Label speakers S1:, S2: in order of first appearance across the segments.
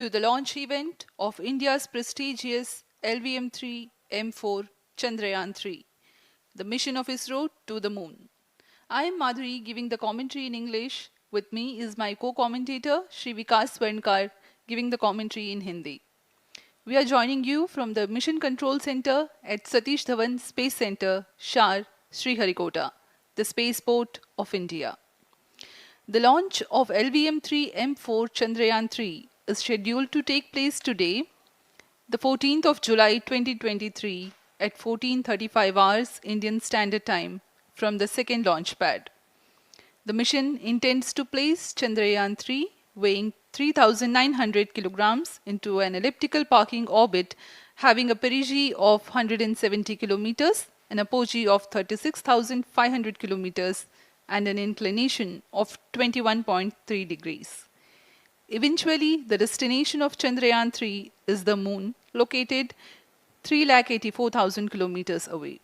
S1: to the launch event of India's prestigious LVM-3 M4 Chandrayaan-3, the mission of ISRO to the moon. I am Madhuri giving the commentary in English. With me is my co-commentator Shri Vikas Swarnkar giving the commentary in Hindi. We are joining you from the Mission Control Center at Satish Dhawan Space Center, Shar, Sriharikota, the spaceport of India. The launch of LVM-3 M4 Chandrayaan-3 is scheduled to take place today, the 14th of July 2023 at 14:35 hours Indian Standard Time from the second launch pad. The mission intends to place Chandrayaan-3 weighing 3,900 kilograms into an elliptical parking orbit having a perigee of 170 kilometers, an apogee of 36,500 kilometers, and an inclination of 21.3 degrees. Eventually, the destination of Chandrayaan-3 is the moon, located 384,000 kilometers away,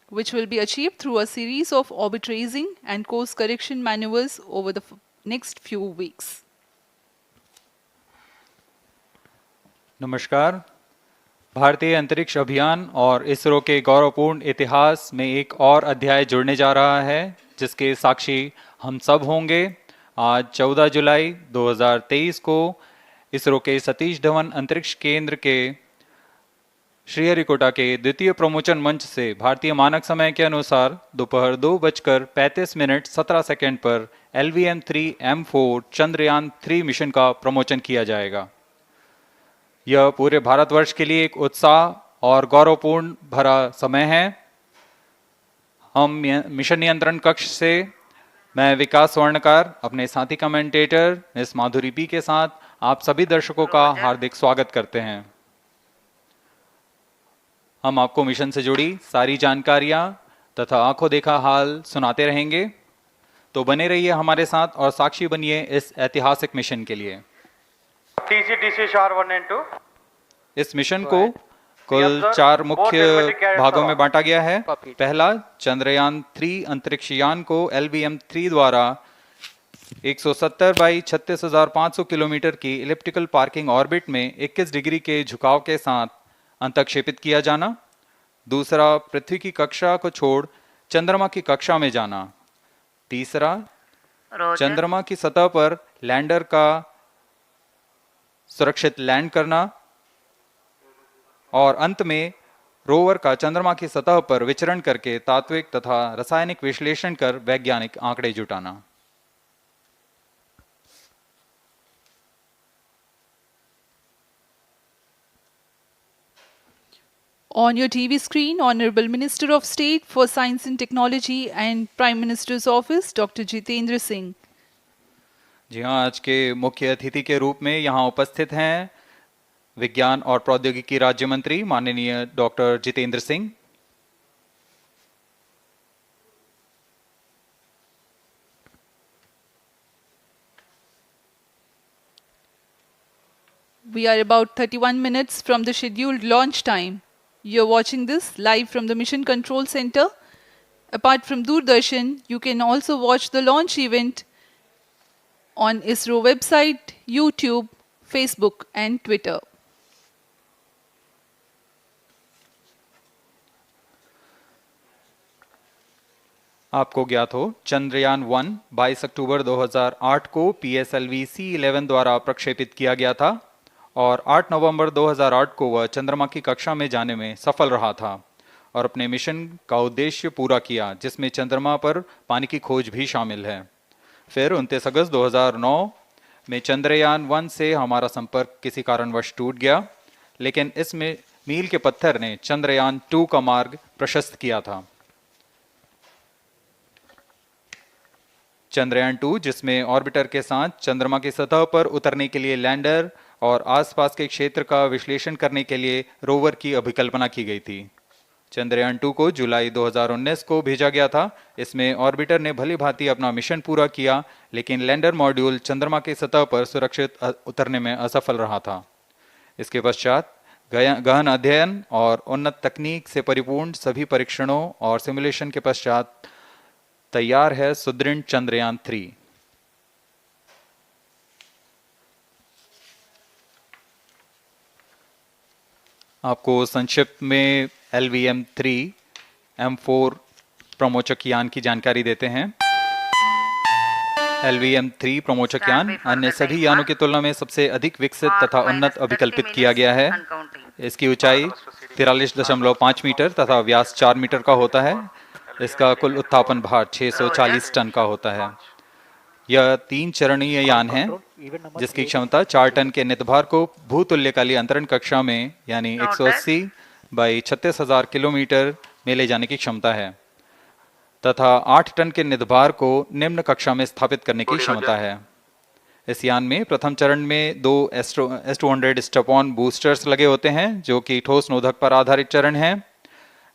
S1: which will be achieved through a series of orbit raising and course correction maneuvers over the next few weeks.
S2: नमस्कार। भारतीय अंतरिक्ष अभियान और इसरो के गौरवपूर्ण इतिहास में एक और अध्याय जुड़ने जा रहा है, जिसके साक्षी हम सब होंगे। आज 14 जुलाई 2023 को इसरो के सतीश धवन अंतरिक्ष केंद्र के श्रीहरिकोटा के द्वितीय प्रमोचन मंच से भारतीय मानक समय के अनुसार दोपहर 2:35:17 पर LVM-3 M4 चंद्रयान-3 मिशन का प्रमोचन किया जाएगा। यह पूरे भारतवर्ष के लिए एक उत्साह और गौरवपूर्ण भरा समय है। हम मिशन नियंत्रण कक्ष से मैं विकास स्वर्णकार, अपने साथी कमेंटेटर मिस माधुरी पी के साथ आप सभी दर्शकों का हार्दिक स्वागत करते हैं। हम आपको मिशन से जुड़ी सारी जानकारियां तथा आंखों देखा हाल सुनाते रहेंगे, तो बने रहिए हमारे साथ और साक्षी बनिए इस ऐतिहासिक मिशन के लिए।
S3: TCTC Shar 1 and 2।
S2: इस मिशन को कुल 4 मुख्य भागों में बांटा गया है। पहला, चंद्रयान-3 अंतरिक्ष यान को LVM-3 द्वारा 170 बाई 36,500 किलोमीटर की इलिप्टिकल पार्किंग ऑर्बिट में 21 डिग्री के झुकाव के साथ अंतक्षेपित किया जाना। दूसरा, पृथ्वी की कक्षा को छोड़ चंद्रमा की कक्षा में जाना। तीसरा, चंद्रमा की सतह पर लैंडर का सुरक्षित लैंड करना। और अंत में रोवर का चंद्रमा की सतह पर विचरण करके तात्विक तथा रासायनिक विश्लेषण कर वैज्ञानिक आंकड़े जुटाना।
S1: On your TV screen, Honorable Minister of State for Science and Technology and Prime Minister's Office, Dr. Jitendra Singh.
S2: जी हाँ, आज के मुख्य अतिथि के रूप में यहाँ उपस्थित हैं विज्ञान और प्रौद्योगिकी राज्य मंत्री माननीय doctor Jitendra Singh.
S1: We are about 31 minutes from the scheduled launch time. You're watching this live from the Mission Control Center. Apart from Doordarshan, you can also watch the launch event on ISRO website, YouTube, Facebook and Twitter.
S2: आपको ज्ञात हो, चंद्रयान 1 22 अक्टूबर 2008 को PSLV C11 द्वारा प्रक्षेपित किया गया था और 8 नवंबर 2008 को वह चंद्रमा की कक्षा में जाने में सफल रहा था और अपने मिशन का उद्देश्य पूरा किया, जिसमें चंद्रमा पर पानी की खोज भी शामिल है। फिर 29 अगस्त 2009 में चंद्रयान 1 से हमारा संपर्क किसी कारणवश टूट गया, लेकिन इसमें मील के पत्थर ने चंद्रयान 2 का मार्ग प्रशस्त किया था। चंद्रयान 2, जिसमें ऑर्बिटर के साथ चंद्रमा की सतह पर उतरने के लिए लैंडर और आसपास के क्षेत्र का विश्लेषण करने के लिए रोवर की अभिकल्पना की गई थी। चंद्रयान 2 को जुलाई 2019 को भेजा गया था। इसमें ऑर्बिटर ने भली भांति अपना मिशन पूरा किया, लेकिन लैंडर मॉड्यूल चंद्रमा की सतह पर सुरक्षित उतरने में असफल रहा था। इसके पश्चात गहन अध्ययन और उन्नत तकनीक से परिपूर्ण सभी परीक्षणों और सिमुलेशन के पश्चात तैयार है सुदृढ़ चंद्रयान 3। आपको संक्षिप्त में LVM-3 M4 प्रमोचक यान की जानकारी देते हैं। LVM-3 प्रमोचक यान अन्य सभी यानों की तुलना में सबसे अधिक विकसित तथा उन्नत अभिकल्पित किया गया है। इसकी ऊंचाई 43.5 मीटर तथा व्यास 4 मीटर का होता है। इसका कुल उत्थापन भार 640 टन का होता है। यह 3 चरणीय यान है जिसकी क्षमता 4 टन के नितभार को भूतुल्यकालीय अंतरण कक्षा में यानी 180 बाई 36,000 किलोमीटर में ले जाने की क्षमता है तथा 8 टन के नितभार को निम्न कक्षा में स्थापित करने की क्षमता है। इस यान में प्रथम चरण में 2 S-200 स्टेप-ऑन बूस्टर्स लगे होते हैं जो कि ठोस नोदक पर आधारित चरण हैं,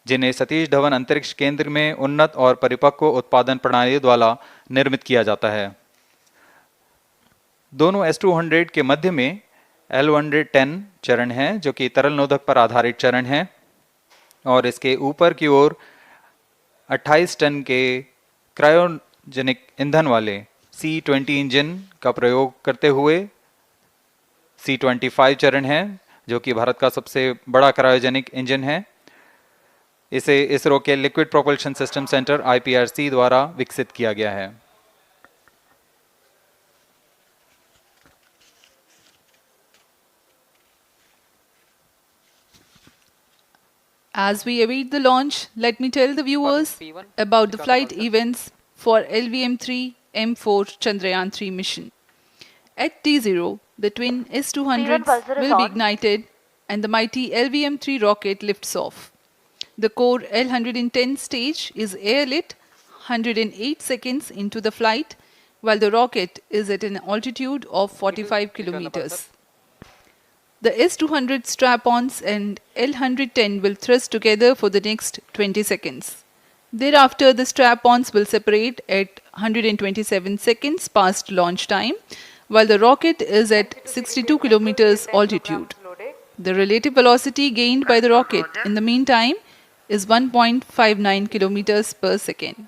S2: जिन्हें सतीश धवन अंतरिक्ष केंद्र में उन्नत और परिपक्व उत्पादन प्रणाली द्वारा निर्मित किया जाता है। दोनों S-200 के मध्य में L-110 चरण है जो कि तरल नोदक पर आधारित चरण है और इसके ऊपर की ओर 28 टन के क्रायोजेनिक ईंधन वाले C-20 इंजन का प्रयोग करते हुए C-25 चरण है जो कि भारत का सबसे बड़ा क्रायोजेनिक इंजन है। इसे इसरो के liquid propulsion system centre IPRC द्वारा विकसित किया गया है।
S1: As we await the launch, let me tell the viewers about the flight events for LVM-3 M4 Chandrayaan-3 mission. At T0, the twin S-200s will be ignited and the mighty LVM-3 rocket lifts off. The core L-110 stage is airlit 108 seconds into the flight, while the rocket is at an altitude of 45 kilometers. The S-200 strap-ons and L-110 will thrust together for the next 20 seconds. Thereafter, the strap-ons will separate at 127 seconds past launch time, while the rocket is at 62 kilometers altitude. The relative velocity gained by the rocket in the meantime is 1.59 kilometers per second.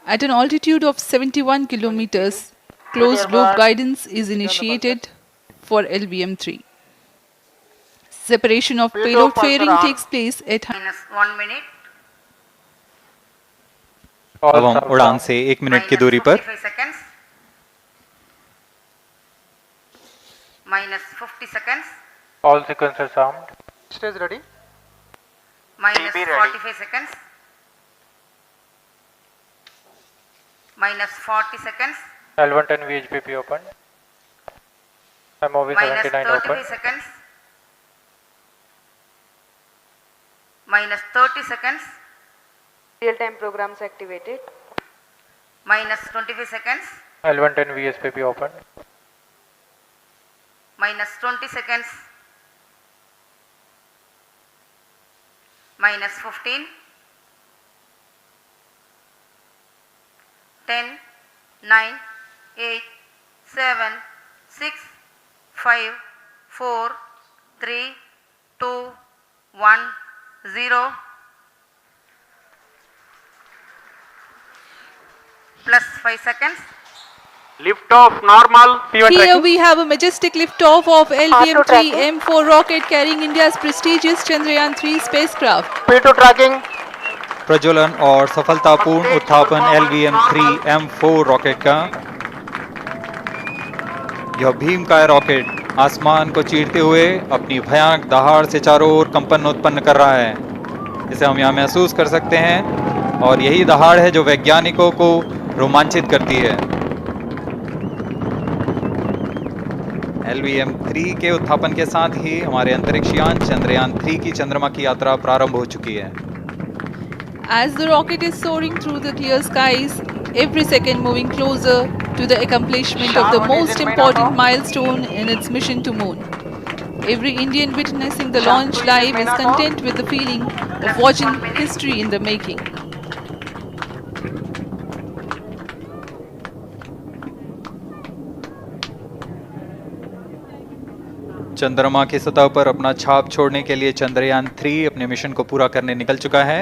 S1: At an altitude of 71 kilometers, closed-loop guidance is initiated for LVM-3. Separation of payload fairing takes place at
S4: -1 minute.
S2: अब हम उड़ान से 1 minute की दूरी पर
S4: -45 seconds. -50 seconds.
S3: All sequences armed. Stage ready.
S4: -45 seconds. -40 seconds.
S3: L-110 VHPP open. MOV 79 open.
S4: -35 seconds. -30 seconds.
S5: Real-time programs activated.
S4: -25 seconds.
S3: L-110 VSPP open.
S4: -20 seconds. -15. 10, 9, 8, 7, 6, 5, 4, 3, 2, 1, 0. Plus 5 seconds.
S3: Lift off normal. P1
S1: Here
S3: tracking.
S1: we have a majestic liftoff of LVM-3 M4 rocket carrying India's prestigious Chandrayaan-3 spacecraft.
S3: P2 tracking.
S2: प्रज्वलन और सफलतापूर्ण उत्थापन LVM-3 M4 rocket का। यह भीमकाय rocket आसमान को चीरते हुए अपनी भयानक दहाड़ से चारों ओर कंपन उत्पन्न कर रहा है। इसे हम यहाँ महसूस कर सकते हैं और यही दहाड़ है जो वैज्ञानिकों को रोमांचित करती है। LVM-3 के उत्थापन के साथ ही हमारे अंतरिक्ष यान चंद्रयान-3 की चंद्रमा की यात्रा प्रारंभ हो चुकी है।
S1: As the rocket is soaring through the clear skies, every second moving closer to the accomplishment of the most important milestone in its mission to moon. Every Indian witnessing the launch live is content with the feeling of watching history in the making.
S2: चंद्रमा की सतह पर अपना छाप छोड़ने के लिए चंद्रयान-3 अपने मिशन को पूरा करने निकल चुका है।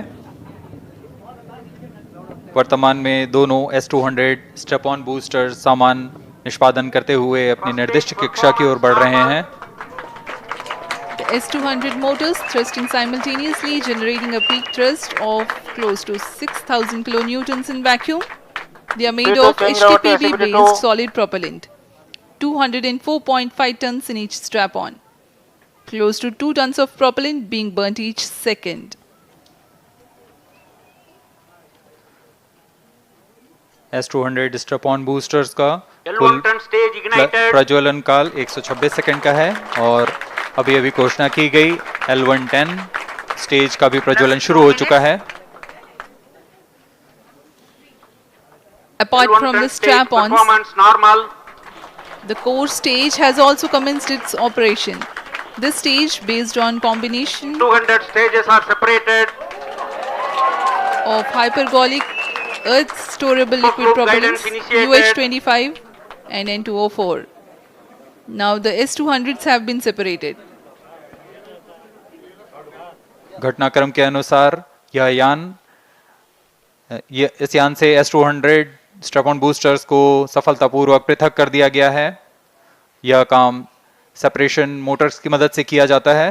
S2: वर्तमान में दोनों S-200 स्टेप-ऑन बूस्टर सामान निष्पादन करते हुए अपनी निर्दिष्ट कक्षा की ओर बढ़ रहे हैं।
S1: The S200 motors thrusting simultaneously, generating a peak thrust of close to 6,000 kilonewtons in vacuum. They are made of HTPB-based solid propellant, 204.5 tons in each strap-on. Close to 2 tons of propellant being burnt each second.
S2: S200 strap-on boosters का
S3: L1
S2: कुल
S3: turn stage ignited.
S2: प्रज्वलन काल 126 second का है और अभी अभी घोषणा की गई L110 स्टेज का भी प्रज्वलन शुरू हो चुका है।
S1: Apart
S3: L1
S1: from
S3: turn
S1: the
S3: stage
S1: strap-ons,
S3: performance normal.
S1: the core stage has also commenced its operation. This stage, based on combination
S3: 200 stages are separated.
S1: of hypergolic earth storable liquid
S3: Group
S1: propellants
S3: guidance initiated.
S1: UH25 and N204. Now the S200s have been separated.
S2: घटनाक्रम के अनुसार इस यान से S200 strap-on boosters को सफलतापूर्वक पृथक कर दिया गया है। यह काम सेपरेशन मोटर्स की मदद से किया जाता है।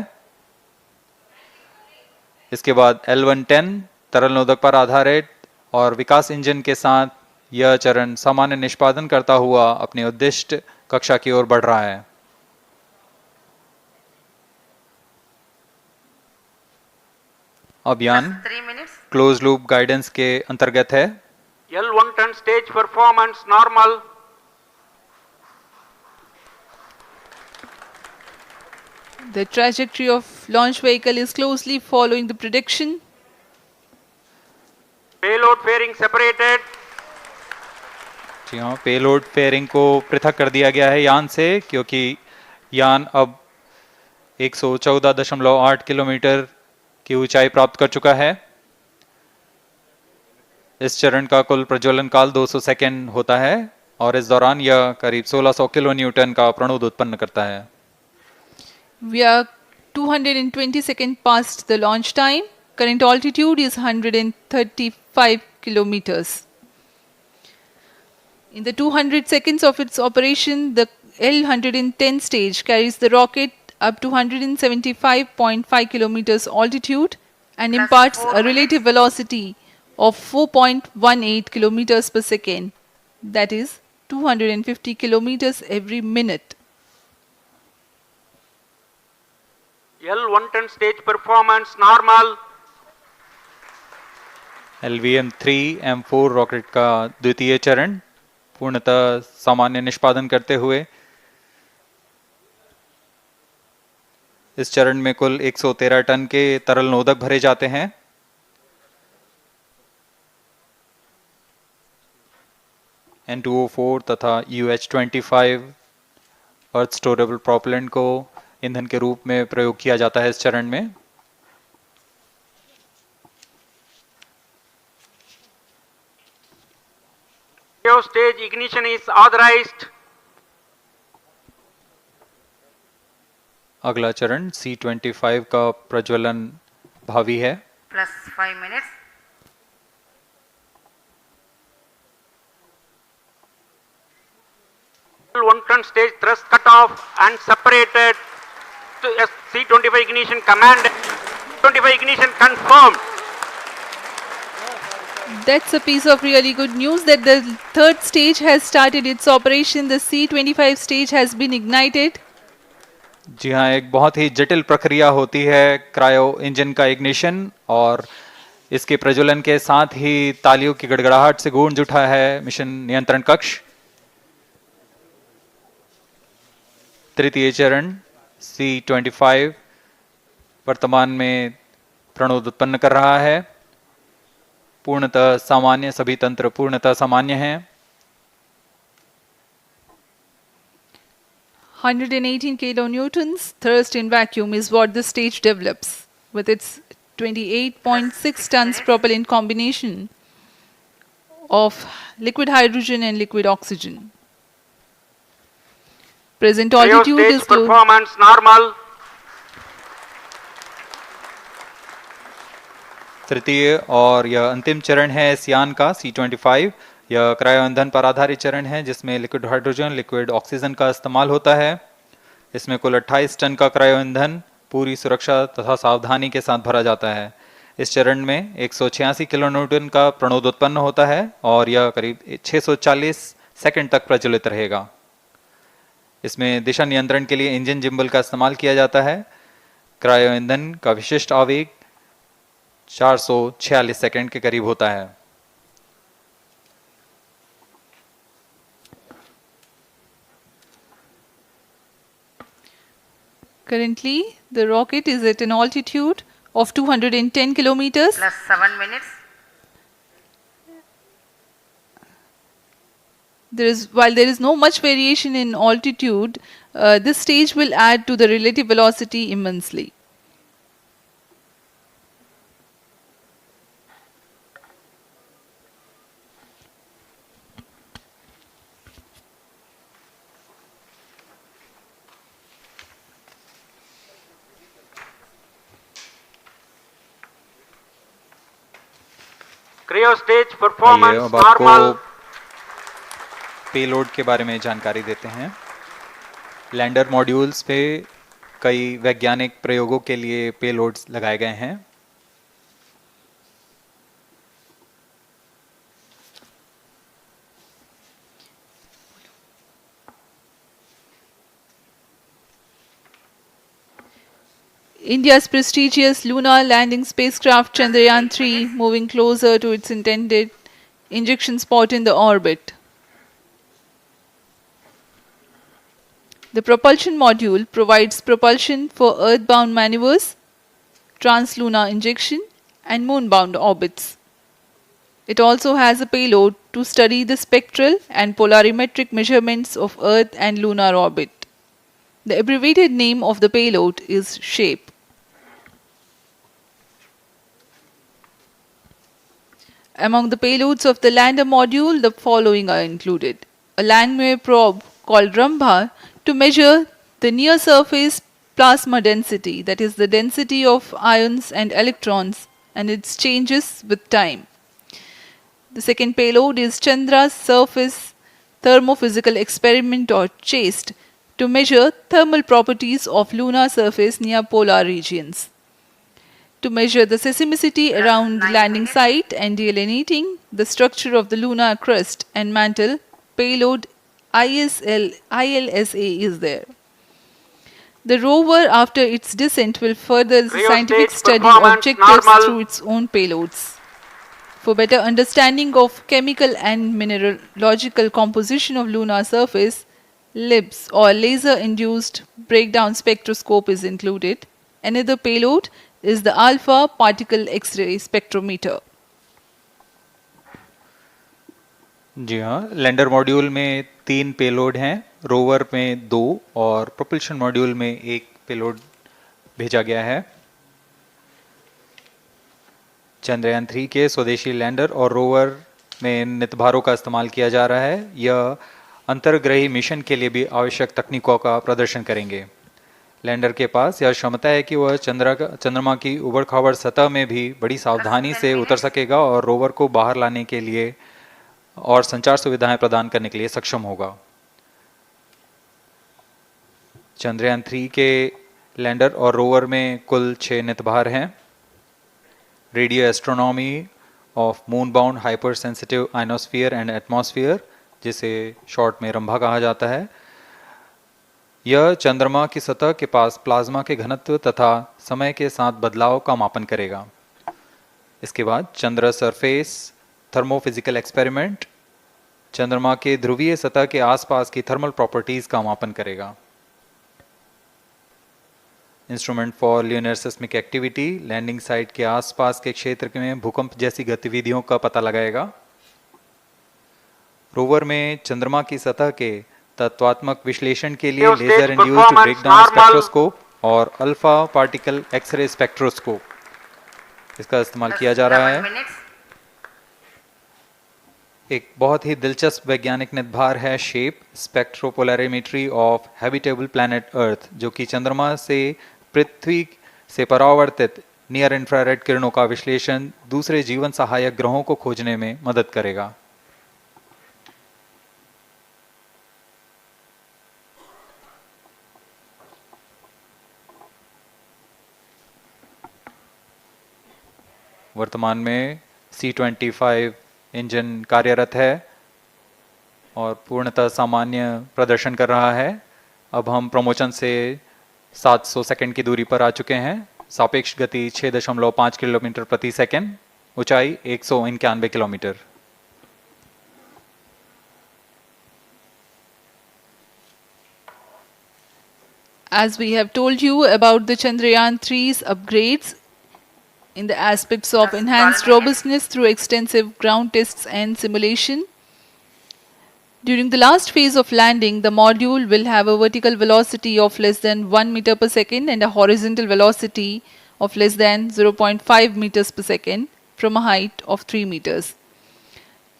S2: इसके बाद L110 तरल नोदक पर आधारित और विकास इंजन के साथ यह चरण सामान्य निष्पादन करता हुआ अपनी उद्दिष्ट कक्षा की ओर बढ़ रहा है। अभियान
S4: 3 minutes.
S2: क्लोज लूप गाइडेंस के अंतर्गत है।
S3: L1 turn stage performance normal.
S1: The trajectory of launch vehicle is closely following the prediction.
S3: Payload fairing separated.
S2: जी हाँ, पेलोड फेयरिंग को पृथक कर दिया गया है यान से, क्योंकि यान अब 114.8 किलोमीटर की ऊंचाई प्राप्त कर चुका है। इस चरण का कुल प्रज्वलन काल 200 सेकेंड होता है और इस दौरान यह करीब 1600 किलो न्यूटन का प्रणुद उत्पन्न करता है।
S1: We are 220 seconds past the launch time. Current altitude is 135 kilometers. In the 200 seconds of its operation, the L110 stage carries the rocket up to 175.5 kilometers altitude and
S4: Plus
S1: imparts
S4: 4
S1: a relative velocity of 4.18 kilometers per second. That is 250 kilometers every minute.
S3: L1 turn stage performance normal.
S2: LVM-3 M4 rocket का द्वितीय चरण पूर्णतः सामान्य निष्पादन करते हुए इस चरण में कुल 113 टन के तरल नोदक भरे जाते हैं। N204 तथा UH25 अर्थ स्टोरेबल प्रोपेलेंट को ईंधन के रूप में प्रयोग किया जाता है इस चरण में।
S3: Stage ignition is authorized.
S2: अगला चरण C25 का प्रज्वलन भावी है।
S4: Plus 5 minutes.
S3: L1 turn stage thrust cut off and separated. To C25 ignition command. 25 ignition confirmed.
S1: That's a piece of really good news that the third stage has started its operation. The C25 stage has been ignited.
S2: जी हाँ, एक बहुत ही जटिल प्रक्रिया होती है cryo engine का ignition और इसके प्रज्वलन के साथ ही तालियों की गड़गड़ाहट से गूंज उठा है मिशन नियंत्रण कक्ष। तृतीय चरण C25 वर्तमान में प्रणोद उत्पन्न कर रहा है। पूर्णतः सामान्य, सभी तंत्र पूर्णतः सामान्य हैं।
S1: 118 kilonewtons thrust in vacuum is what the stage develops with its 28.6 tons propellant combination of liquid hydrogen and liquid oxygen. Present altitude
S3: Stage
S1: is low.
S3: performance normal.
S2: तृतीय और यह अंतिम चरण है इस यान का C25। यह क्रायो ईंधन पर आधारित चरण है जिसमें लिक्विड हाइड्रोजन, लिक्विड ऑक्सीजन का इस्तेमाल होता है। इसमें कुल 28 टन का क्रायो ईंधन पूरी सुरक्षा तथा सावधानी के साथ भरा जाता है। इस चरण में 186 किलोन्यूटन का प्रणोद उत्पन्न होता है और यह करीब 640 सेकंड तक प्रज्वलित रहेगा। इसमें दिशा नियंत्रण के लिए इंजन जिम्बल का इस्तेमाल किया जाता है। क्रायो ईंधन का विशिष्ट आवेग 446 सेकंड के करीब होता है।
S1: Currently, the rocket is at an altitude of 210 kilometers.
S4: plus 7 minutes.
S1: While there is no much variation in altitude, this stage will add to the relative velocity immensely.
S3: Cryo stage
S2: आइए
S3: performance
S2: अब आपको
S3: normal.
S2: Payload के बारे में जानकारी देते हैं। Lander modules पे कई वैज्ञानिक प्रयोगों के लिए पेलोड्स लगाए गए हैं।
S1: India's prestigious lunar landing spacecraft Chandrayaan-3 moving closer to its intended injection spot in the orbit. The propulsion module provides propulsion for earthbound maneuvers, translunar injection, and moonbound orbits. It also has a payload to study the spectral and polarimetric measurements of Earth and lunar orbit. The abbreviated name of the payload is SHAPE. Among the payloads of the lander module, the following are included. A Langmuir probe called Rambha to measure the near surface plasma density, that is the density of ions and electrons and its changes with time. The second payload is Chandra's surface thermophysical experiment or CHASTE to measure thermal properties of lunar surface near polar regions. To measure the seismicity around the landing site and delineating the structure of the lunar crust and mantle, payload ILSA is there. The rover, after its descent, will further the
S3: Cryo
S1: scientific
S3: stage
S1: study
S3: performance
S1: objectives
S3: normal.
S1: through its own payloads. For better understanding of chemical and mineralogical composition of lunar surface, LIBS or laser-induced breakdown spectroscope is included. Another payload is the alpha particle X-ray spectrometer.
S2: जी हाँ, lander module में 3 payload हैं, rover में 2 और propulsion module में 1 payload भेजा गया है। चंद्रयान 3 के स्वदेशी लैंडर और रोवर में नितभारों का इस्तेमाल किया जा रहा है। यह अंतर्ग्रही मिशन के लिए भी आवश्यक तकनीकों का प्रदर्शन करेंगे। लैंडर के पास यह क्षमता है कि वह चंद्रमा की उबड़-खाबड़ सतह में भी बड़ी सावधानी से उतर सकेगा और रोवर को बाहर लाने के लिए और संचार सुविधाएं प्रदान करने के लिए सक्षम होगा। चंद्रयान 3 के लैंडर और रोवर में कुल 6 नितभार हैं। Radio astronomy of moon bound hyper sensitive ionosphere and atmosphere, जिसे शॉर्ट में रंभा कहा जाता है, यह चंद्रमा की सतह के पास प्लाज्मा के घनत्व तथा समय के साथ बदलाव का मापन करेगा। इसके बाद चंद्र सरफेस थर्मोफिजिकल एक्सपेरिमेंट चंद्रमा के ध्रुवीय सतह के आसपास की थर्मल प्रॉपर्टीज का मापन करेगा। Instrument for lunar seismic activity landing site के आसपास के क्षेत्र में भूकंप जैसी गतिविधियों का पता लगाएगा। रोवर में चंद्रमा की सतह के तत्वात्मक विश्लेषण के लिए लेजर इंड्यूस्ड ब्रेकडाउन स्पेक्ट्रोस्कोप और अल्फा पार्टिकल एक्सरे स्पेक्ट्रोस्कोप इसका इस्तेमाल किया जा रहा है। एक बहुत ही दिलचस्प वैज्ञानिक नितभार है shape स्पेक्ट्रोपोलैरिमेट्री of habitable planet earth, जो कि चंद्रमा से पृथ्वी से परावर्तित नियर इंफ्रारेड किरणों का विश्लेषण दूसरे जीवन सहायक ग्रहों को खोजने में मदद करेगा। वर्तमान में C-25 इंजन कार्यरत है और पूर्णतः सामान्य प्रदर्शन कर रहा है। अब हम प्रमोशन से 700 सेकंड की दूरी पर आ चुके हैं। सापेक्ष गति 6.5 किलोमीटर प्रति सेकंड, ऊंचाई 191 kilometre.
S1: As we have told you about the Chandrayaan 3's upgrades in the aspects of enhanced robustness through extensive ground tests and simulation, during the last phase of landing, the module will have a vertical velocity of less than 1 meter per second and a horizontal velocity of less than 0.5 meters per second from a height of 3 meters.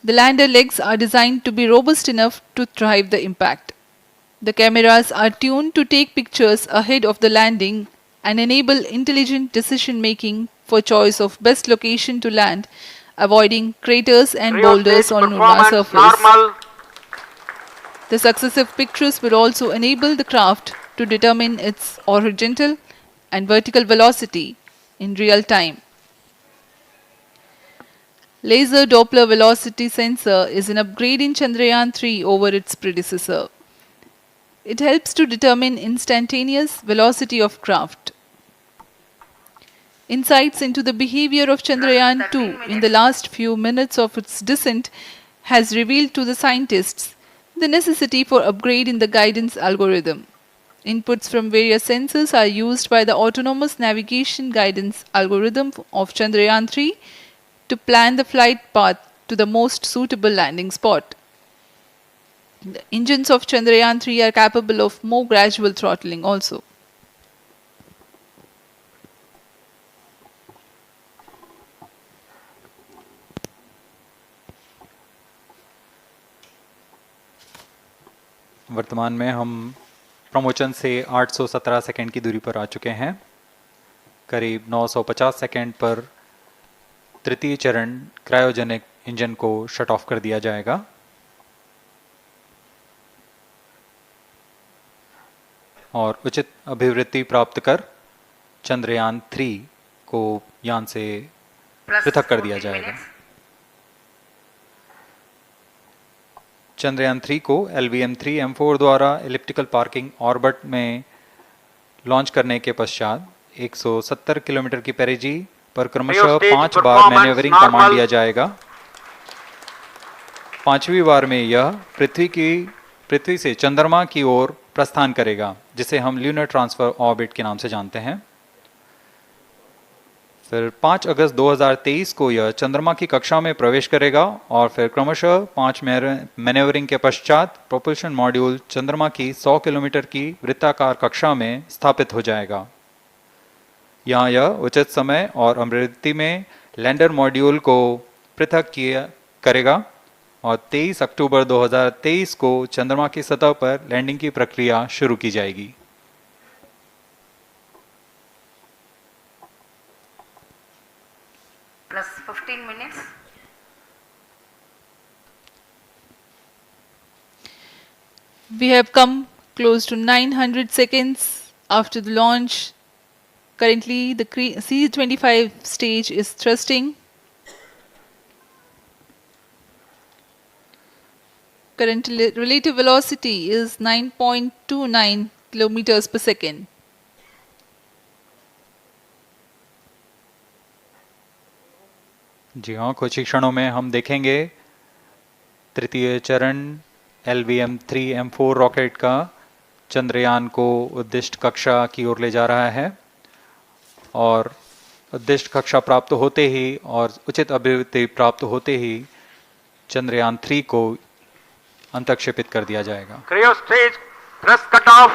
S1: The lander legs are designed to be robust enough to thrive the impact. The cameras are tuned to take pictures ahead of the landing and enable intelligent decision making for choice of best location to land, avoiding craters and boulders on lunar surface.
S3: Normal.
S1: The successive pictures will also enable the craft to determine its horizontal and vertical velocity in real time. Laser Doppler velocity sensor is an upgrade in Chandrayaan 3 over its predecessor. It helps to determine instantaneous velocity of craft. Insights into the behavior of Chandrayaan 2 in the last few minutes of its descent has revealed to the scientists the necessity for upgrade in the guidance algorithm. Inputs from various sensors are used by the autonomous navigation guidance algorithm of Chandrayaan 3 to plan the flight path to the most suitable landing spot. The engines of Chandrayaan 3 are capable of more gradual throttling also.
S2: वर्तमान में हम promotion से 817 second की दूरी पर आ चुके हैं। करीब 950 सेकंड पर तृतीय चरण क्रायोजेनिक इंजन को शट ऑफ कर दिया जाएगा और उचित अभिवृद्धि प्राप्त कर चंद्रयान 3 को यान से पृथक कर दिया जाएगा। चंद्रयान 3 को LVM-3M4 द्वारा एलिप्टिकल पार्किंग ऑर्बिट में लॉन्च करने के पश्चात 170 किलोमीटर की पेरिजी पर क्रमशः 5 बार मैन्यूवरिंग कमांड दिया जाएगा। 5वीं बार में यह पृथ्वी से चंद्रमा की ओर प्रस्थान करेगा, जिसे हम ल्यूनर ट्रांसफर ऑर्बिट के नाम से जानते हैं। फिर 5 अगस्त 2023 को यह चंद्रमा की कक्षा में प्रवेश करेगा और फिर क्रमशः 5 मैन्यूवरिंग के पश्चात प्रोपल्शन मॉड्यूल चंद्रमा की 100 किलोमीटर की वृत्ताकार कक्षा में स्थापित हो जाएगा। यहाँ यह उचित समय और अभिवृद्धि में लैंडर मॉड्यूल को पृथक करेगा और 23 अक्टूबर 2023 को चंद्रमा की सतह पर लैंडिंग की प्रक्रिया शुरू की जाएगी।
S4: Plus 15 minutes.
S1: We have come close to 900 seconds after the launch. Currently, the C-25 stage is thrusting. Current relative velocity is 9.29 kilometers per second.
S2: जी हाँ, कुछ ही क्षणों में हम देखेंगे तृतीय चरण LVM-3M4 रॉकेट का चंद्रयान को उद्दिष्ट कक्षा की ओर ले जा रहा है और उद्दिष्ट कक्षा प्राप्त होते ही और उचित अभिवृद्धि प्राप्त होते ही चंद्रयान 3 को अंतक्षेपित कर दिया जाएगा।
S3: Cryo stage thrust cutoff.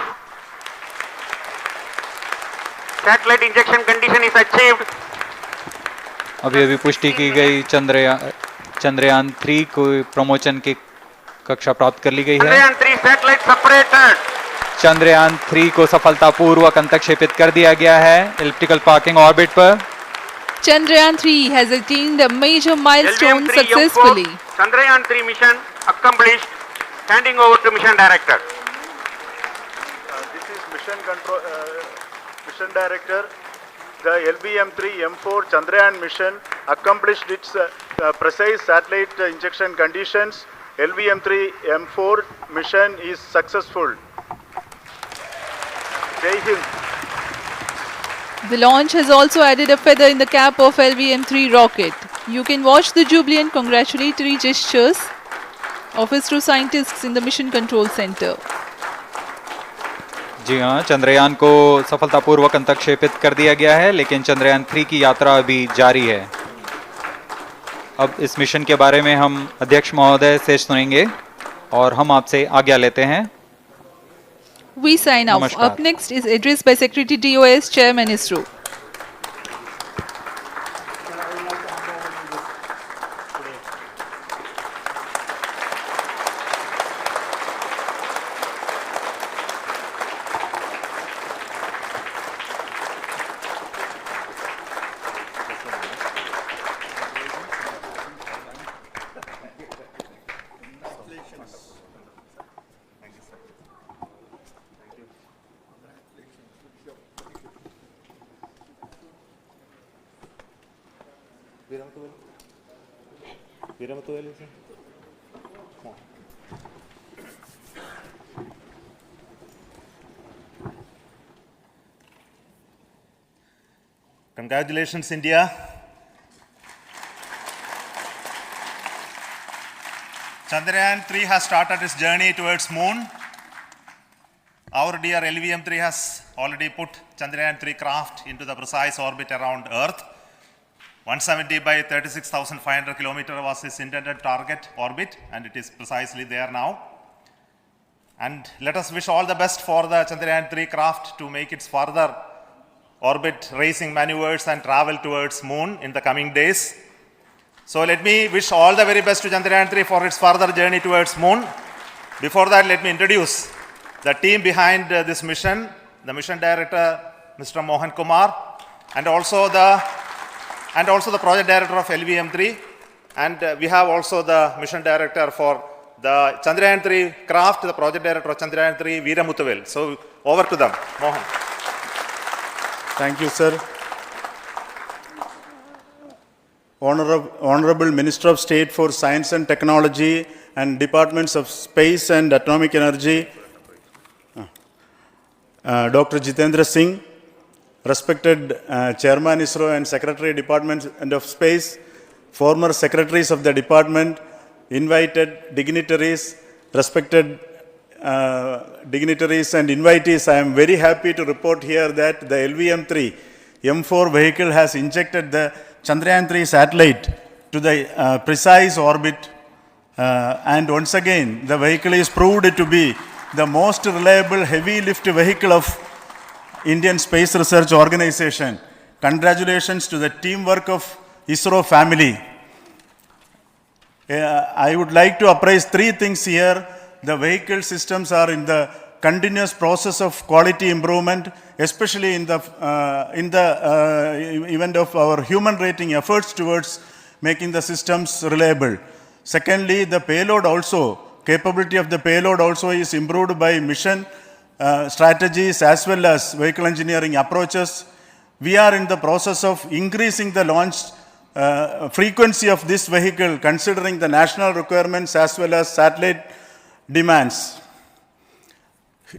S3: Satellite injection condition is achieved.
S2: अभी पुष्टि की गई चंद्रयान 3 को प्रमोशन की कक्षा प्राप्त कर ली गई है।
S3: Chandrayaan 3 satellite separated.
S2: चंद्रयान 3 को सफलतापूर्वक अंतक्षेपित कर दिया गया है एलिप्टिकल पार्किंग ऑर्बिट पर।
S1: Chandrayaan 3 has attained a major milestone
S3: LVM-3
S1: successfully.
S3: Chandrayaan 3 mission accomplished. Handing over to mission director.
S6: This is mission director. The LVM-3M4 Chandrayaan mission accomplished its precise satellite injection conditions. LVM-3 M4 mission is successful. Jai Hind.
S1: The launch has also added a feather in the cap of LVM-3 rocket. You can watch the jubilant congratulatory gestures of ISRO scientists in the Mission Control Center.
S2: जी हाँ, चंद्रयान को सफलतापूर्वक अंतक्षेपित कर दिया गया है, लेकिन चंद्रयान 3 की यात्रा अभी जारी है। अब इस मिशन के बारे में हम अध्यक्ष महोदय से सुनेंगे और हम आपसे आज्ञा लेते हैं।
S1: We sign off.
S2: नमस्कार।
S1: Up next is address by Secretary DOS, Chairman ISRO.
S7: Congratulations, India. Chandrayaan 3 has started its journey towards moon. Our dear LVM-3 has already put Chandrayaan 3 craft into the precise orbit around Earth. 170 by 36,500 kilometers was its intended target orbit, and it is precisely there now. And let us wish all the best for the Chandrayaan 3 craft to make its further orbit racing maneuvers and travel towards moon in the coming days. So let me wish all the very best to Chandrayaan 3 for its further journey towards moon. Before that, let me introduce the team behind this mission, the mission director, Mr. Mohan Kumar, and also the project director of LVM-3, and we have also the mission director for the Chandrayaan 3 craft, the project director of Chandrayaan 3, Veera Muthuvel. So over to them, Mohan.
S6: Thank you, sir. Honorable Minister of State for Science and Technology and Departments of Space and Atomic Energy, Dr. Jitendra Singh, respected Chairman ISRO and Secretary Department of Space, former secretaries of the department, invited dignitaries, respected dignitaries and invitees, I am very happy to report here that the LVM-3 M4 vehicle has injected the Chandrayaan 3 satellite to the precise orbit, and once again the vehicle is proved to be the most reliable heavy lift vehicle of Indian Space Research Organization. Congratulations to the teamwork of ISRO family. I would like to appraise three things here. The vehicle systems are in the continuous process of quality improvement, especially in the event of our human rating efforts towards making the systems reliable. Secondly, the payload also, capability of the payload also is improved by mission strategies as well as vehicle engineering approaches. We are in the process of increasing the launch frequency of this vehicle considering the national requirements as well as satellite demands.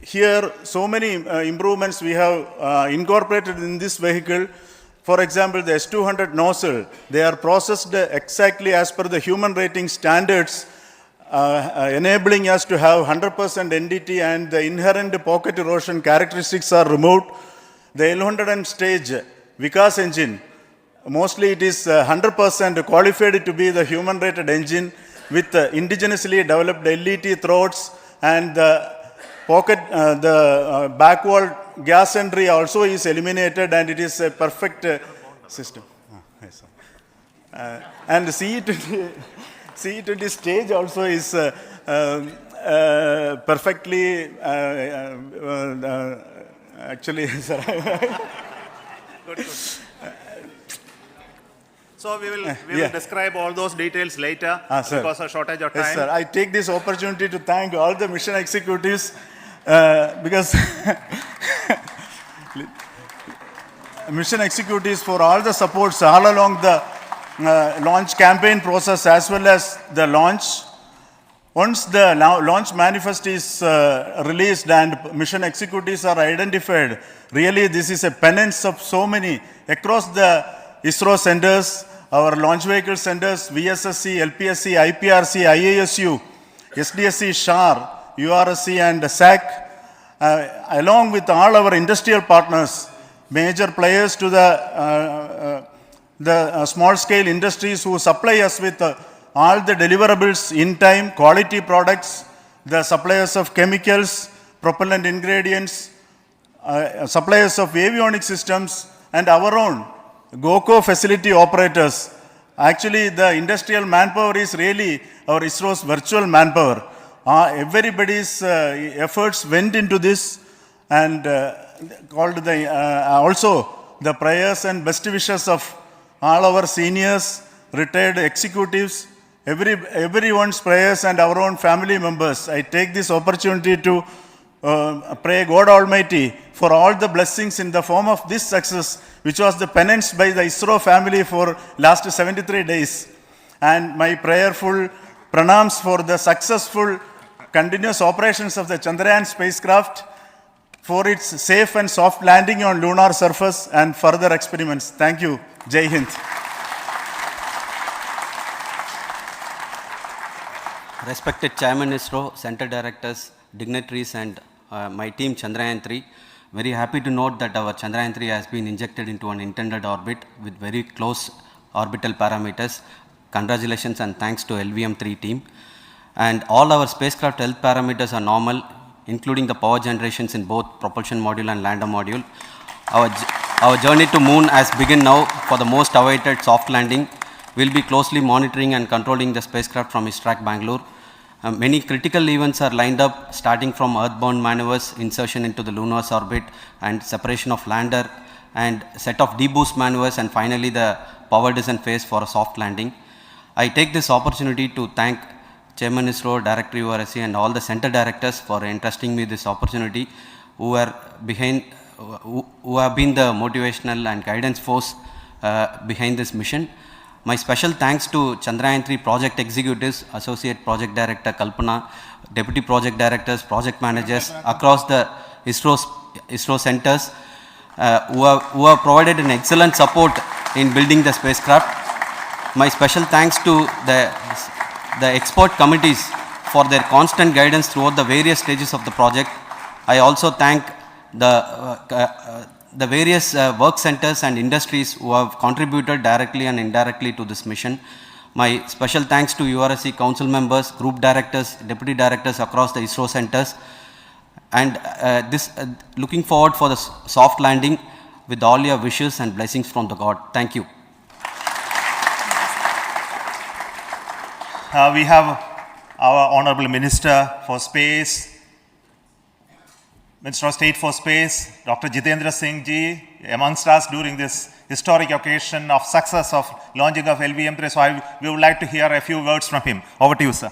S6: Here, so many improvements we have incorporated in this vehicle. For example, the S200 nozzle, they are processed exactly as per the human rating standards, enabling us to have 100% NDT, and the inherent pocket erosion characteristics are removed. The L100 stage Vikas engine, mostly it is 100% qualified to be the human rated engine with indigenously developed LET throats, and the pocket, the back wall gas entry also is eliminated, and it is a perfect system. Yes, and CE20 stage also is perfectly, actually, sir.
S7: Good. So we will describe all those details later because of shortage of time.
S6: Yes, sir. I take this opportunity to thank all the mission executives because mission executives for all the supports all along the launch campaign process as well as the launch. Once the launch manifest is released and mission executives are identified, really this is a penance of so many across the ISRO centers, our launch vehicle centers, VSSC, LPSC, IPRC, IASU, SDSC, SHAR, URSC and SAC, along with all our industrial partners, major players to the small-scale industries who supply us with all the deliverables in time, quality products, the suppliers of chemicals, propellant ingredients, suppliers of avionics systems, and our own GOCO facility operators. Actually, the industrial manpower is really our ISRO's virtual manpower. Everybody's efforts went into this, and also the prayers and best wishes of all our seniors, retired executives, everyone's prayers and our own family members. I take this opportunity to pray God Almighty for all the blessings in the form of this success, which was the penance by the ISRO family for last 73 days. And my prayerful pranams for the successful continuous operations of the Chandrayaan spacecraft, for its safe and soft landing on lunar surface and further experiments. Thank you. Jai Hind.
S8: Respected Chairman ISRO, Center Directors, dignitaries and my team Chandrayaan 3, very happy to note that our Chandrayaan 3 has been injected into an intended orbit with very close orbital parameters. Congratulations and thanks to LVM-3 team. And all our spacecraft health parameters are normal, including the power generations in both propulsion module and lander module. Our journey to moon has begun now for the most awaited soft landing. We'll be closely monitoring and controlling the spacecraft from ISTRAC Bangalore. Many critical events are lined up, starting from earthbound maneuvers, insertion into the lunar orbit, and separation of lander, and set of deboost maneuvers, and finally the power descent phase for a soft landing. I take this opportunity to thank Chairman ISRO, Director URSC, and all the center directors for entrusting me this opportunity, who have been the motivational and guidance force behind this mission. My special thanks to Chandrayaan 3 project executives, Associate Project Director Kalpana, Deputy Project Directors, Project Managers across the ISRO centers who have provided an excellent support in building the spacecraft. My special thanks to the expert committees for their constant guidance throughout the various stages of the project. I also thank the various work centers and industries who have contributed directly and indirectly to this mission. My special thanks to URSC council members, group directors, deputy directors across the ISRO centers, and looking forward for the soft landing with all your wishes and blessings from the God. Thank you.
S7: We have our Honorable Minister for Space, Minister of State for Space, Dr. Jitendra Singh ji, amongst us during this historic occasion of success of launching of LVM-3. So we would like to hear a few words from him. Over to you, sir.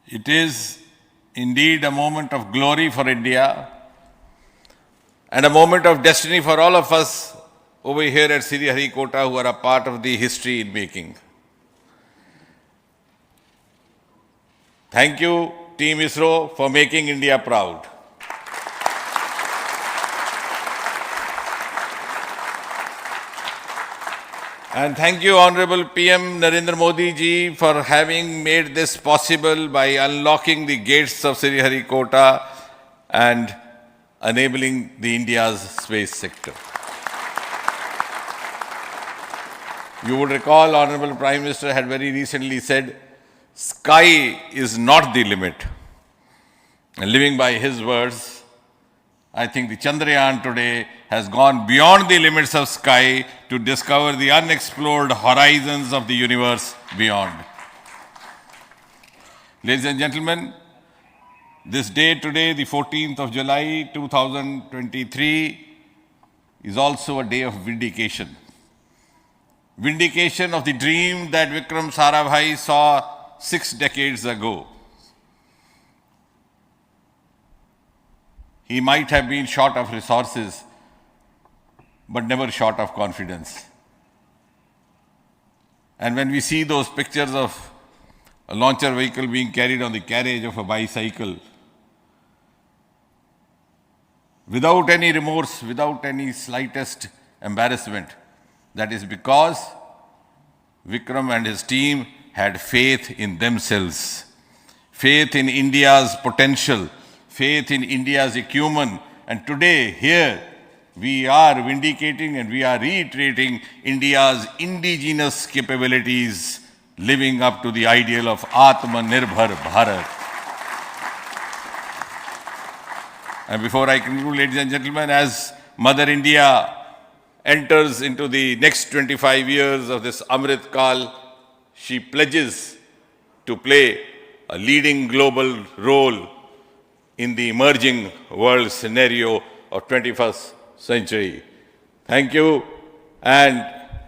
S9: It is indeed a moment of glory for India and a moment of destiny for all of us over here at Sriharikota who are a part of the history in making. Thank you, Team ISRO, for making India proud. And thank you, Honorable PM Narendra Modi ji, for having made this possible by unlocking the gates of Sriharikota and enabling the India's space sector. You would recall, Honorable Prime Minister had very recently said, sky is not the limit. And living by his words, I think the Chandrayaan today has gone beyond the limits of sky to discover the unexplored horizons of the universe beyond. Ladies and gentlemen, this day today, the 14th of July 2023, is also a day of vindication. Vindication of the dream that Vikram Sarabhai saw 6 decades ago. He might have been short of resources, but never short of confidence. And when we see those pictures of a launcher vehicle being carried on the carriage of a bicycle, without any remorse, without any slightest embarrassment, that is because Vikram and his team had faith in themselves, faith in India's potential, faith in India's acumen. And today, here, we are vindicating and we are reiterating India's indigenous capabilities, living up to the ideal of Atmanirbhar Bharat. And before I conclude, ladies and gentlemen, as Mother India enters into the next 25 years of this Amrit Kal, she pledges to play a leading global role in the emerging world scenario of 21st century. Thank you and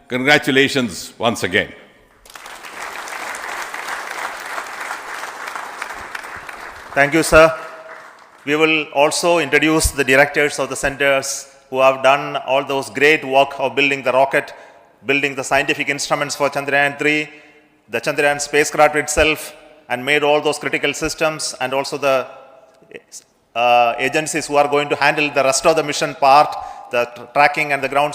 S9: congratulations once again.
S7: Thank you, sir. We will also introduce the directors of the centers who have done all those great work of building the rocket, building the scientific instruments for Chandrayaan-3, the Chandrayaan spacecraft itself, and made all those critical systems, and also the agencies who are going to handle the rest of the mission part, the tracking and the ground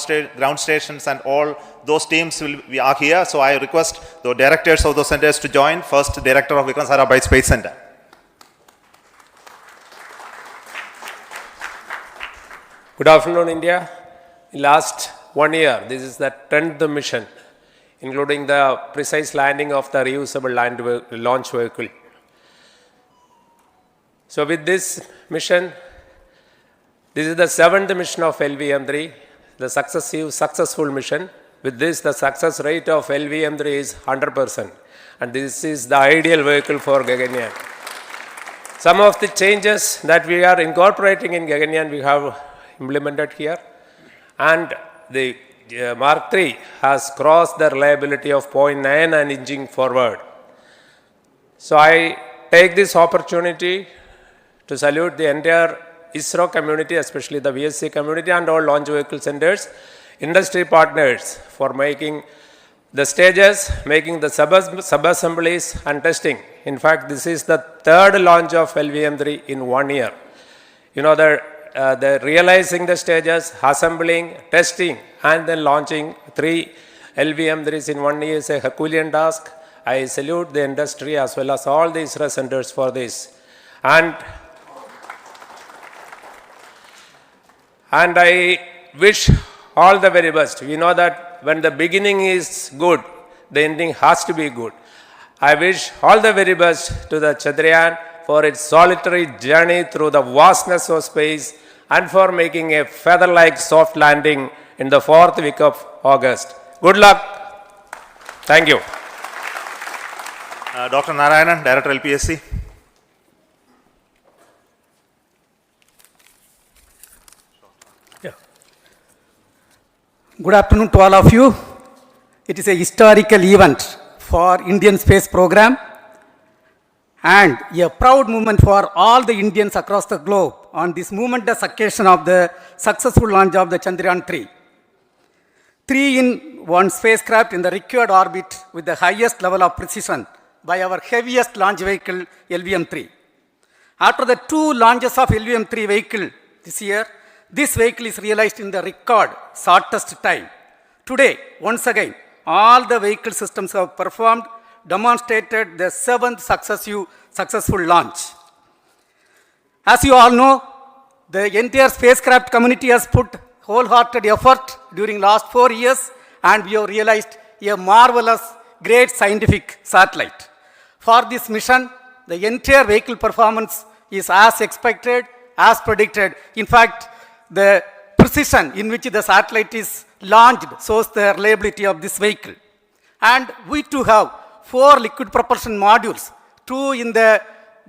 S7: stations, and all those teams are here. So I request the directors of those centers to join. First, Director of Vikram Sarabhai Space Center.
S10: Good afternoon, India. In last 1 year, this is the 10th mission, including the precise landing of the reusable launch vehicle. So with this mission, this is the 7th mission of LVM-3, the successful mission. With this, the success rate of LVM-3 is 100%. And this is the ideal vehicle for Gaganyaan. Some of the changes that we are incorporating in Gaganyaan, we have implemented here, and the Mark III has crossed the reliability of 0.9 and inching forward. So I take this opportunity to salute the entire ISRO community, especially the VSC community and all launch vehicle centers, industry partners for making the stages, making the sub-assemblies and testing. In fact, this is the 3rd launch of LVM-3 in 1 year. You know, the realizing the stages, assembling, testing, and then launching 3 LVM-3s in 1 year is a Herculean task. I salute the industry as well as all the ISRO centers for this. And I wish all the very best. We know that when the beginning is good, the ending has to be good. I wish all the very best to the Chandrayaan for its solitary journey through the vastness of space and for making a feather-like soft landing in the 4th week of August. Good luck. Thank you.
S7: Dr. Narayanan, Director LPSC.
S11: Good afternoon to all of you. It is a historical event for Indian space program and a proud moment for all the Indians across the globe on this momentous occasion of the successful launch of the Chandrayaan-3. 3-in-1 spacecraft in the required orbit with the highest level of precision by our heaviest launch vehicle LVM-3. After the 2 launches of LVM-3 vehicle this year, this vehicle is realized in the record shortest time. Today, once again, all the vehicle systems have performed, demonstrated the 7th successful launch. As you all know, the entire spacecraft community has put wholehearted effort during last 4 years, and we have realized a marvelous, great scientific satellite. For this mission, the entire vehicle performance is as expected, as predicted. In fact, the precision in which the satellite is launched shows the reliability of this vehicle. And we too have 4 liquid propulsion modules, 2 in the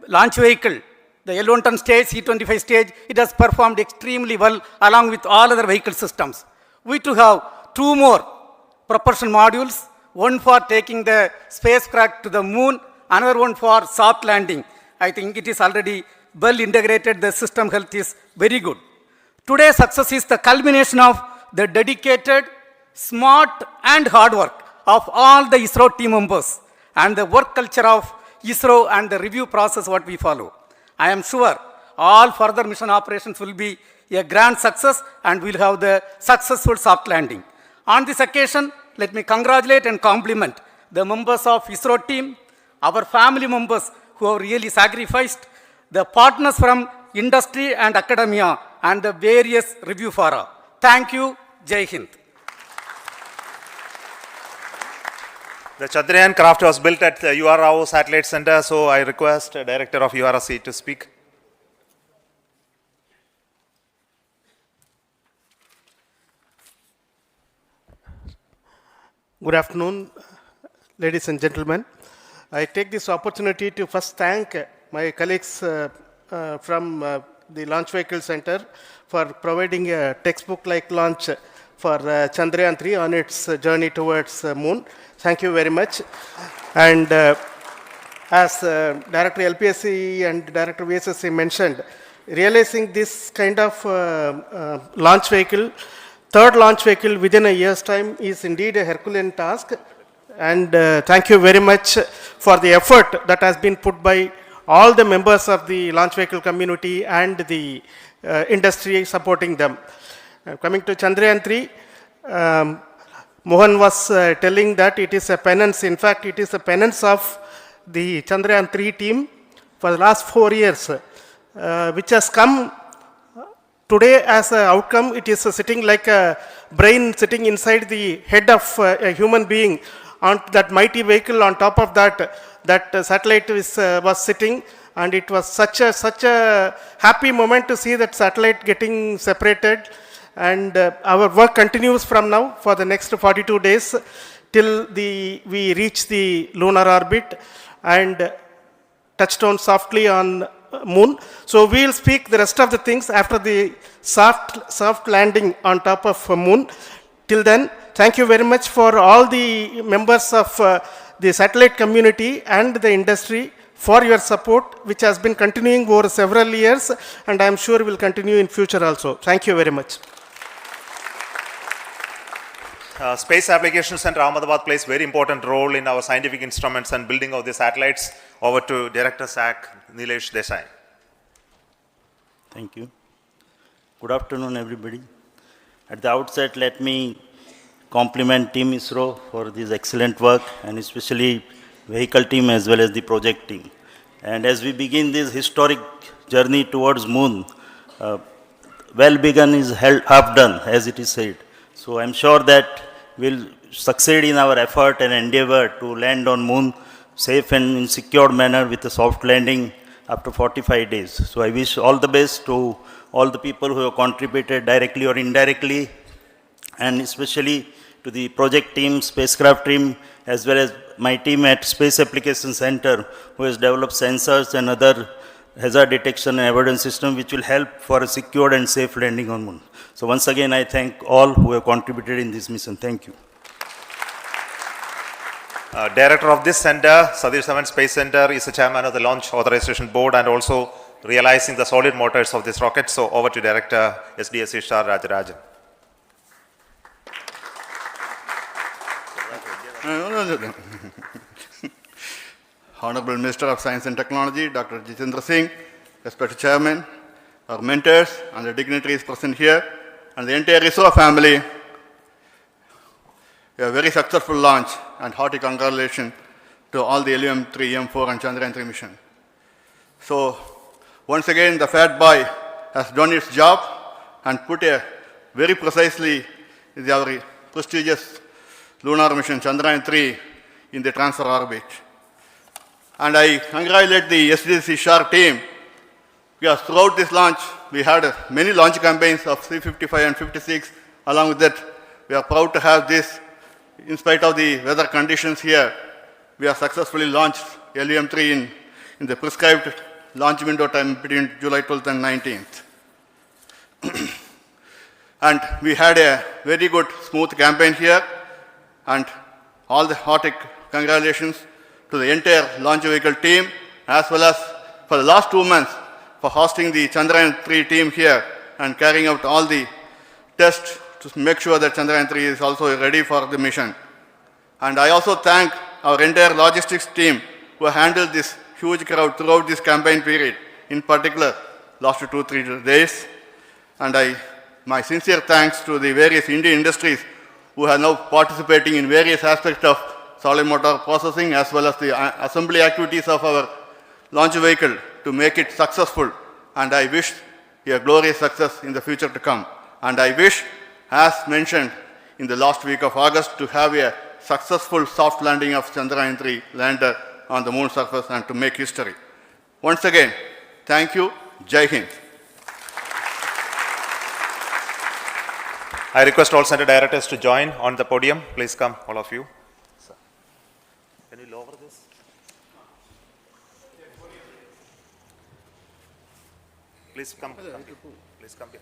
S11: launch vehicle. The L110 stage, C-25 stage, it has performed extremely well along with all other vehicle systems. We too have 2 more propulsion modules, one for taking the spacecraft to the moon, another one for soft landing. I think it is already well integrated. The system health is very good. Today's success is the culmination of the dedicated, smart and hard work of all the ISRO team members and the work culture of ISRO and the review process what we follow. I am sure all further mission operations will be a grand success and we'll have the successful soft landing. On this occasion, let me congratulate and compliment the members of ISRO team, our family members who have really sacrificed, the partners from industry and academia, and the various review fora. Thank you. Jai Hind.
S7: The Chandrayaan craft was built at the UR Rao Satellite Center, so I request Director of URC to speak.
S12: Good afternoon, ladies and gentlemen. I take this opportunity to first thank my colleagues from the Launch Vehicle Center for providing a textbook-like launch for Chandrayaan 3 on its journey towards Moon. Thank you very much. And as Director LPSC and Director VSSC mentioned, realizing this kind of launch vehicle, third launch vehicle within a year's time is indeed a Herculean task. And thank you very much for the effort that has been put by all the members of the launch vehicle community and the industry supporting them. Coming to Chandrayaan 3, Mohan was telling that it is a penance. In fact, it is a penance of the Chandrayaan 3 team for the last 4 years, which has come today as an outcome. It is sitting like a brain sitting inside the head of a human being on that mighty vehicle. On top of that, that satellite was sitting, and it was such a happy moment to see that satellite getting separated. And our work continues from now for the next 42 days till we reach the lunar orbit and touchdown softly on Moon. So we will speak the rest of the things after the soft landing on top of Moon. Till then, thank you very much for all the members of the satellite community and the industry for your support, which has been continuing over several years, and I am sure will continue in future also. Thank you very much.
S7: Space Applications Center Ahmedabad plays very important role in our scientific instruments and building of the satellites. Over to Director SAC, Nilesh Desai.
S13: Thank you. Good afternoon, everybody. At the outset, let me compliment Team ISRO for this excellent work, and especially vehicle team as well as the project team. And as we begin this historic journey towards Moon, well begun is half done, as it is said. So I'm sure that we'll succeed in our effort and endeavor to land on Moon safe and in secured manner with a soft landing after 45 days. So I wish all the best to all the people who have contributed directly or indirectly, and especially to the project team, spacecraft team, as well as my team at Space Application Center, who has developed sensors and other hazard detection and avoidance system, which will help for a secured and safe landing on Moon. So once again, I thank all who have contributed in this mission. Thank you.
S7: Director of this center, Satish Dhawan Space Center, is the chairman of the Launch Authorization Board and also realizing the solid motors of this rocket. So over to Director SDSC Shar Rajarajan.
S14: Honorable Minister of Science and Technology, Dr. Jitendra Singh, respected Chairman, our mentors and the dignitaries present here, and the entire ISRO family, a very successful launch and hearty congratulations to all the LVM-3, M4 and Chandrayaan 3 mission. So, once again, the Fat Boy has done its job and put a very precisely our prestigious lunar mission Chandrayaan 3 in the transfer orbit. And I congratulate the SDSC SHAR team, because throughout this launch, we had many launch campaigns of C-55 and 56. Along with that, we are proud to have this. In spite of the weather conditions here, we have successfully launched LVM-3 in the prescribed launch window time between July 12th and 19th. And we had a very good, smooth campaign here, and all the hearty congratulations to the entire launch vehicle team, as well as for the last 2 months for hosting the Chandrayaan 3 team here and carrying out all the tests to make sure that Chandrayaan 3 is also ready for the mission. And I also thank our entire logistics team who handled this huge crowd throughout this campaign period, in particular last 2-3 days. And my sincere thanks to the various Indian industries who are now participating in various aspects of solid motor processing as well as the assembly activities of our launch vehicle to make it successful. And I wish a glorious success in the future to come. And I wish, as mentioned in the last week of August, to have a successful soft landing of Chandrayaan 3 lander on the moon surface and to make history. Once again, thank you. Jai Hind.
S7: I request all center directors to join on the podium. Please come, all of you. Can you lower this? Please come. Please come here.